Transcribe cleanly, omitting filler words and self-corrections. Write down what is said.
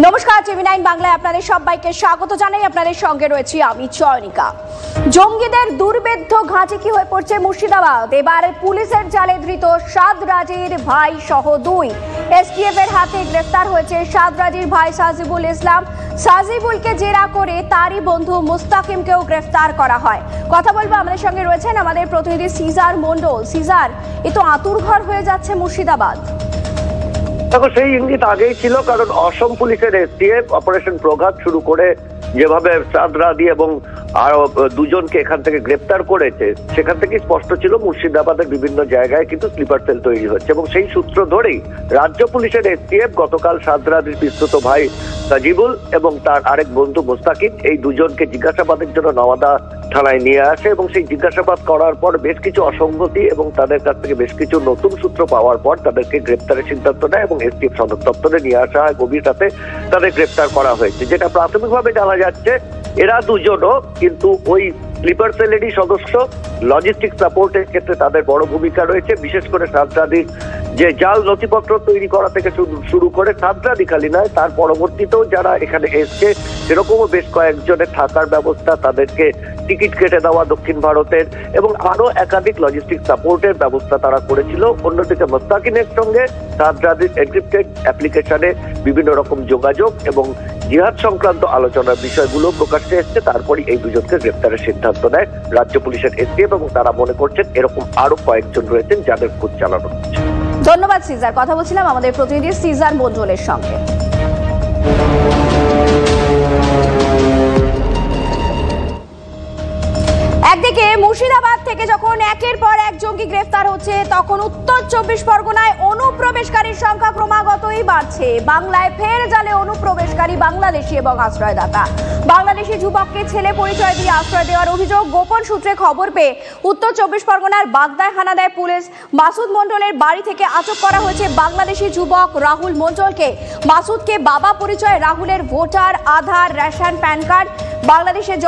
নমস্কার, টিভি9 বাংলায় আপনাদের সবাইকে স্বাগত জানাই। আপনাদের সঙ্গে রয়েছি আমি চয়নিকা। জঙ্গিদের দুর্বেদ্য ঘাঁটি কি হয়ে পড়ছে মুর্শিদাবাদ। এবার পুলিশের জালে ধৃত সাদরাজির ভাই সহ দুই এসটিএফ এর হাতে গ্রেফতার হয়েছে সাদরাজির ভাই সাজিবুল ইসলাম। সাজিবুলকে জেরা করে তারই বন্ধু মুস্তাকিমকেও গ্রেফতার করা হয়। কথা বলবো, আমাদের সঙ্গে রয়েছেন আমাদের প্রতিনিধি সিজার মন্ডল। সিজার, এ তো আঁতুড়ঘর হয়ে যাচ্ছে মুর্শিদাবাদ। দেখো, সেই ইঙ্গিত আগেই ছিল, কারণ অসম পুলিশের এসটিএফ অপারেশন প্রঘাত শুরু করে যেভাবে সাদরাজি এবং আরো দুজনকে এখান থেকে গ্রেপ্তার করেছে, সেখান থেকে স্পষ্ট ছিল মুর্শিদাবাদের বিভিন্ন জায়গায় কিন্তু স্লিপার সেল তৈরি হচ্ছে। এবং সেই সূত্র ধরেই রাজ্য পুলিশের এসটিএফ গতকাল সাদরাজির পিস্তুত ভাই সাজিবুল এবং তার আরেক বন্ধু মুস্তাকিম, এই দুজনকে জিজ্ঞাসাবাদের জন্য নওয়াদা থানায় নিয়ে আসে। এবং সেই জিজ্ঞাসাবাদ করার পর বেশ কিছু অসঙ্গতি এবং তাদের কাছ থেকে বেশ কিছু নতুন সূত্র পাওয়ার পর তাদেরকে গ্রেপ্তারের সিদ্ধান্ত নেয় এবং এসটিএফ সদর দপ্তরে নিয়ে আসা হয়। গভীর রাতে তাদের গ্রেপ্তার করা হয়েছে। যেটা প্রাথমিকভাবে জানা যাচ্ছে, এরা দুজনও কিন্তু ওই স্লিপার সেলেরই সদস্য। লজিস্টিক সাপোর্টের ক্ষেত্রে তাদের বড় ভূমিকা রয়েছে। বিশেষ করে সাদরাজির যে জাল নথিপত্র তৈরি করা থেকে শুরু করে সাদরাজি খালি নয়, তার পরবর্তীতেও যারা এখানে এসছে সেরকমও বেশ কয়েকজনের থাকার ব্যবস্থা, তাদেরকে টিকিট কেটে দেওয়া দক্ষিণ ভারতের এবং আরো একাধিক লজিস্টিক সাপোর্টের ব্যবস্থা তারা করেছিল। অন্যদিকে মুস্তাকিমের সঙ্গে সাদরাজির এনক্রিপ্টেড অ্যাপ্লিকেশনে বিভিন্ন রকম যোগাযোগ এবং জিহাদ সংক্রান্ত আলোচনার বিষয়গুলো প্রকাশ্যে এসছে। তারপরই এই দুজনকে গ্রেপ্তারের সিদ্ধান্ত নেয় রাজ্য পুলিশের এসটিএফ এবং তারা মনে করছেন এরকম আরো কয়েকজন রয়েছেন যাদের খোঁজ চালানো হচ্ছে। ধন্যবাদ সিজার। কথা বলছিলাম আমাদের প্রতিনিধি সিজার মন্ডলের সঙ্গে। একদিকে মুর্শিদাবাদ থেকে যখন একের পর এক জঙ্গি গ্রেফতার হচ্ছে, তখন উত্তর 24 পরগনায় অনুপ্রবেশকারীর সংখ্যা ক্রমাগতই বাড়ছে। বাংলায় ফের জালে অনুপ্রবেশকারী বাংলাদেশি এবং আশ্রয়দাতা। বাংলাদেশি যুবককে ছেলে পরিচয় দিয়ে আশ্রয় দেওয়ার অভিযোগ। গোপন সূত্রে খবর পেয়ে উত্তর 24 পরগনার বাগদায় হানা দেয় পুলিশ। মাসুদ মন্ডলের বাড়ি থেকে আটক করা হয়েছে বাংলাদেশি যুবক রাহুল মন্ডলকে। মাসুদকে বাবা পরিচয়, রাহুলের ভোটার, আধার, রেশন, প্যান কার্ড, বাংলাদেশের